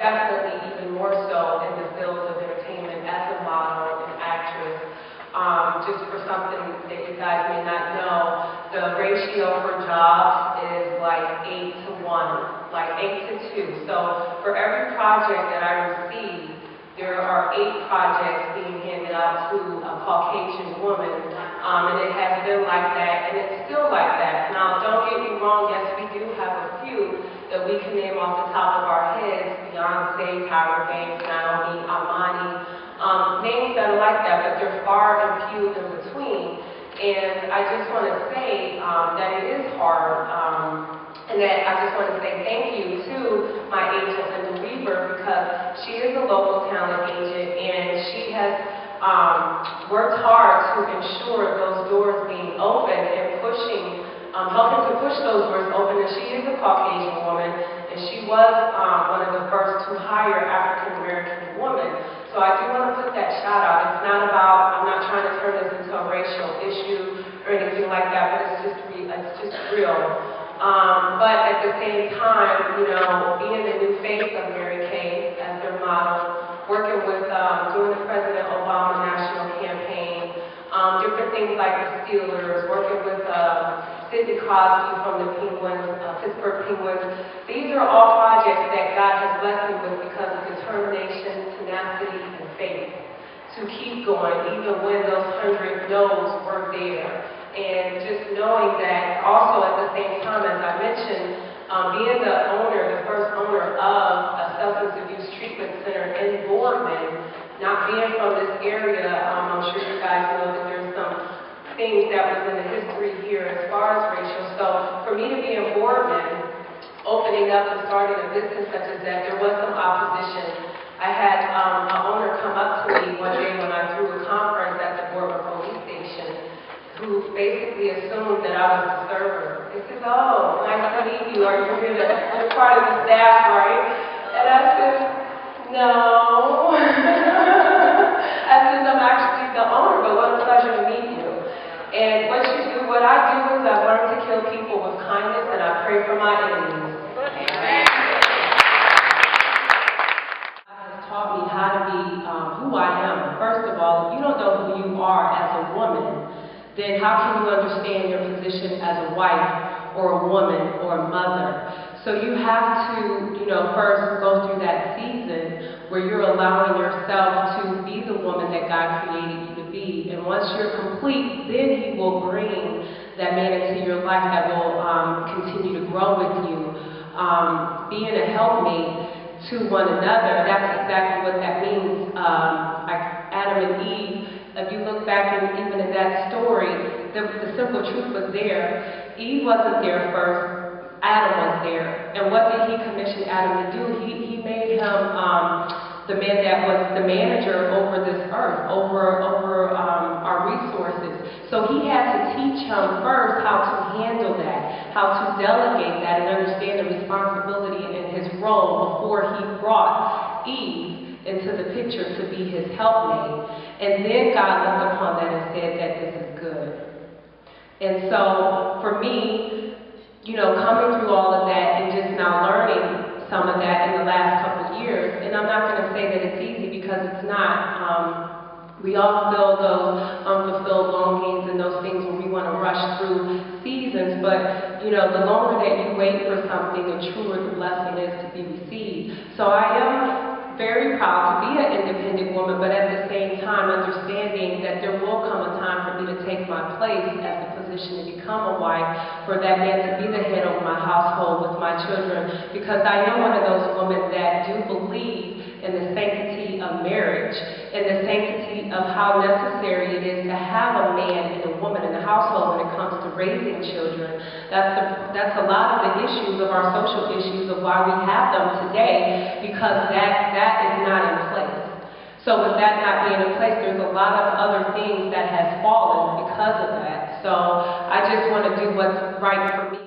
Definitely even more so in the field of entertainment as a model and actress. Just for something that you guys may not know, the ratio for jobs is like 8 to 1, like 8 to 2. So for every project that I receive, there are 8 projects being handed out to a Caucasian woman, and it has been like that, and it's still like that. Now, don't get me wrong, yes, we do have a few that we can name off the top of our heads: Beyonce, Tyra Banks, Naomi, Amani, names that are like that, but they're far and few in between. And I just want to say that it is hard, and that I just want to say thank you to my agent, Linda Weaver, because she is a local talent agent, and she has worked hard to ensure those doors being open and pushing, helping to push those doors open. And she is a Caucasian woman, and she was one of the first to hire African American women. So I do want to put that shout out. It's not about, I'm not trying to turn this into a racial issue or anything like that, but it's just real. But at the same time, you know, being the new face of Mary Kay as their model, working with, doing the President Obama national campaign, different things like the Steelers, working with Sidney Crosby from the Penguins, Pittsburgh Penguins. These are all projects that God has blessed me with because of determination, tenacity, and faith to keep going, even when those 100 no's were there. And just knowing that also at the same time, as I mentioned, being the first owner of a substance abuse treatment center in Boardman, not being from this area, I'm sure you guys know that there's some things that was in the history here as far as racial. So for me to be in Boardman, opening up and starting a business such as that, there was some opposition. I had an owner come up to me one day when I threw a conference at the Boardman police station, who basically assumed that I was a server. He says, "Oh, nice to meet you. Are you here you're part of the staff, right?" And I said, "No." I said, "I'm actually the owner, but what a pleasure to meet you." And what I do is I've learned to kill people with kindness, and I pray for my enemies. Amen. God has taught me how to be who I am. First of all, if you don't know who you are as a woman, then how can you understand your position as a wife or a woman or a mother? So you have to, first go through that season where you're allowing yourself to be the woman that God created you to be. And once you're complete, then He will bring that man into your life that will continue to grow with you. Being a helpmate to one another, that's exactly what that means. Like Adam and Eve, if you look back even in that story, the simple truth was there. Eve wasn't there first. Adam was there. And what did He commission Adam to do? He made him the man that was the manager over this earth, over our resources. So He had to teach him first how to handle that, how to delegate that, and understand the responsibility in his role before He brought Eve into the picture to be His helpmate. And then God looked upon that and said that this is good. And so for me, coming through all of that and just now learning some of that in the last couple of years, and I'm not going to say that it's easy because it's not. We all feel those unfulfilled longings and those things when we want to rush through seasons, but the longer that you wait for something, the truer the blessing is to be received. So I am very proud to be an independent woman, but at the same time understanding that there will come a time for me to take my place as the position to become a wife, for that man to be the head of my household with my children, because I am one of those women that do believe in the sanctity of marriage and the sanctity of how necessary it is to have a man and a woman in the household when it comes to raising children. That's a lot of the issues of our social issues of why we have them today, because that is not in place. So with that not being in place, there's a lot of other things that has fallen because of that. So I just want to do what's right for me.